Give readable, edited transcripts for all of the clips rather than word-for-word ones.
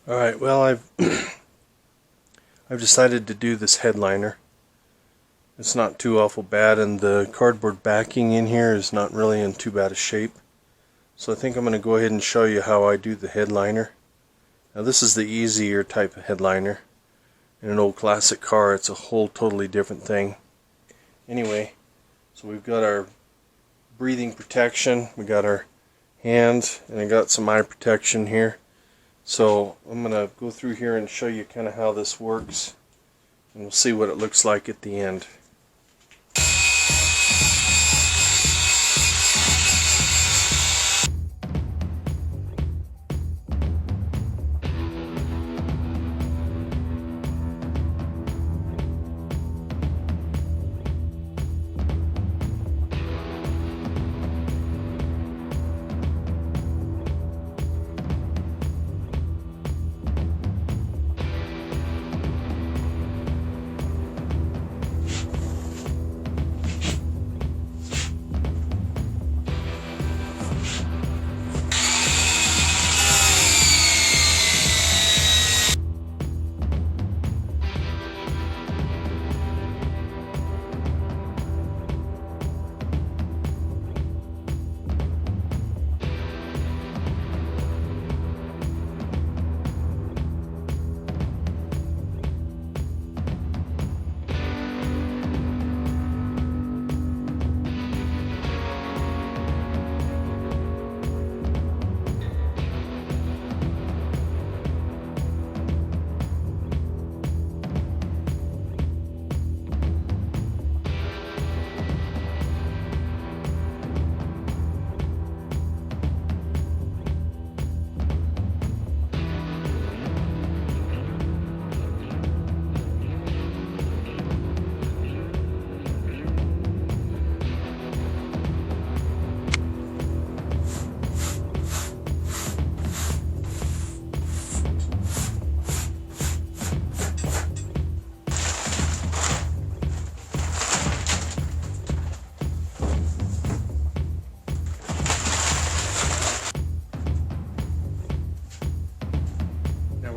Alright, well I've decided to do this headliner. It's not too awful bad, and the cardboard backing in here is not really in too bad a shape. So I think I'm going to go ahead and show you how I do the headliner. Now this is the easier type of headliner. In an old classic car it's a whole totally different thing. Anyway, so we've got our breathing protection, we got our hands, and I got some eye protection here. So I'm going to go through here and show you kind of how this works, and we'll see what it looks like at the end.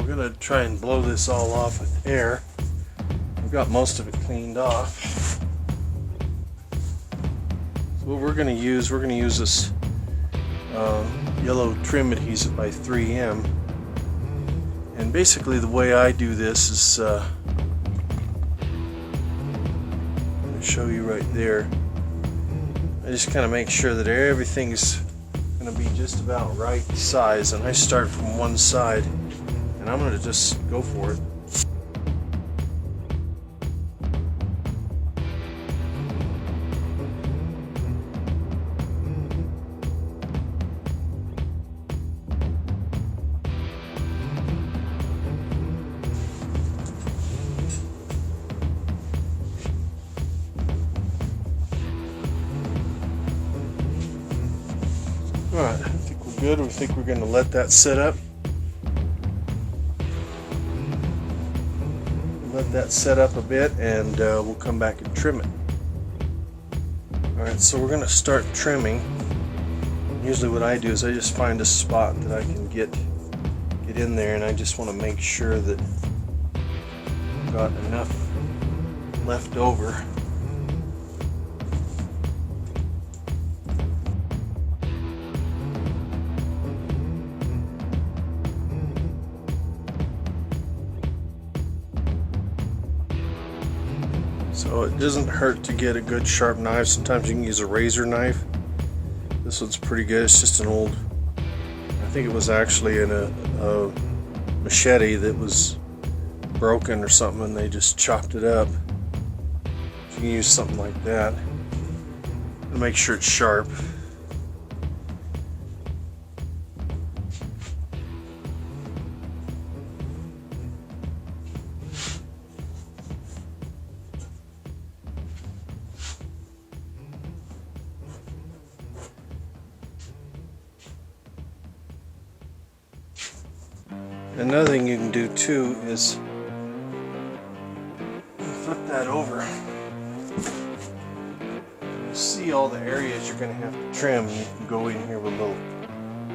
We're going to try and blow this all off with air. We've got most of it cleaned off. So what we're going to use this yellow trim adhesive by 3M. And basically the way I do this is, I'm going to show you right there. I just kind of make sure that everything's going to be just about right size, and I start from one side. And I'm going to just go for it. Alright, I think we're good. We think we're going to let that sit up. Let that set up a bit, and we'll come back and trim it. Alright, so we're going to start trimming. Usually what I do is I just find a spot that I can get in there, and I just want to make sure that I've got enough left over. So it doesn't hurt to get a good sharp knife. Sometimes you can use a razor knife. This one's pretty good. It's just an old, I think it was actually in a machete that was broken or something, and they just chopped it up. So you can use something like that to make sure it's sharp. Another thing you can do too is flip that over. You see all the areas you're going to have to trim. You can go in here with a little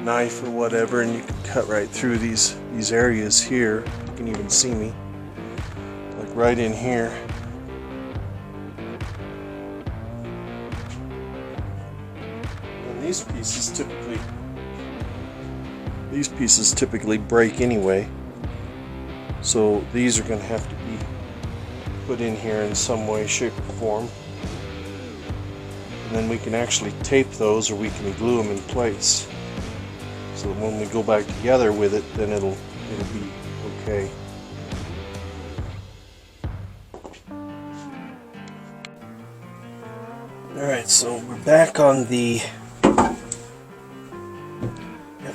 knife or whatever, and you can cut right through these areas here. You can even see me, like right in here. And these pieces typically break anyway, so these are going to have to be put in here in some way, shape, or form. And then we can actually tape those, or we can glue them in place. So when we go back together with it, then it'll be okay. Alright, so we're back on the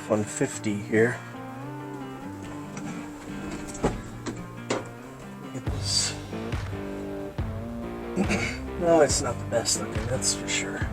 f150 here. Get this. No, it's not the best looking, that's for sure.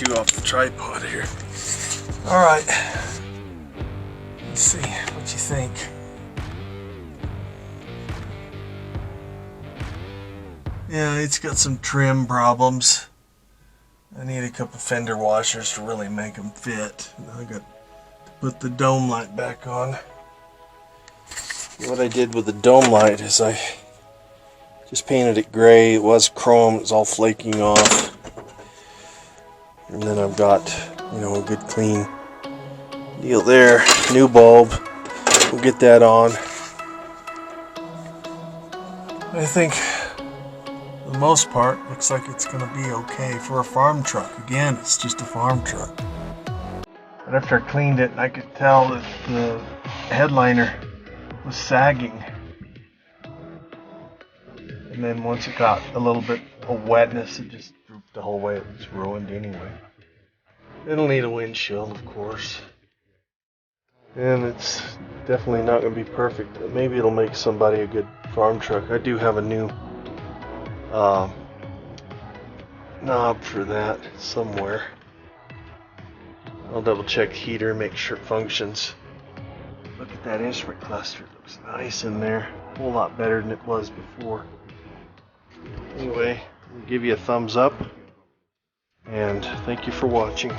You off the tripod here. Alright. Let's see what you think. Yeah, it's got some trim problems. I need a couple fender washers to really make them fit. Now I got to put the dome light back on. What I did with the dome light is I just painted it gray. It was chrome, it was all flaking off. And then I've got, a good clean deal there. New bulb. We'll get that on. I think, for the most part, looks like it's going to be okay for a farm truck. Again, it's just a farm truck. But after I cleaned it, I could tell that the headliner was sagging. And then once it got a little bit of wetness, it just drooped the whole way. It was ruined anyway. It'll need a windshield, of course. And it's definitely not going to be perfect. Maybe it'll make somebody a good farm truck. I do have a new knob for that somewhere. I'll double check the heater, make sure it functions. Look at that instrument cluster. It looks nice in there. A whole lot better than it was before. Anyway, I'll give you a thumbs up, and thank you for watching.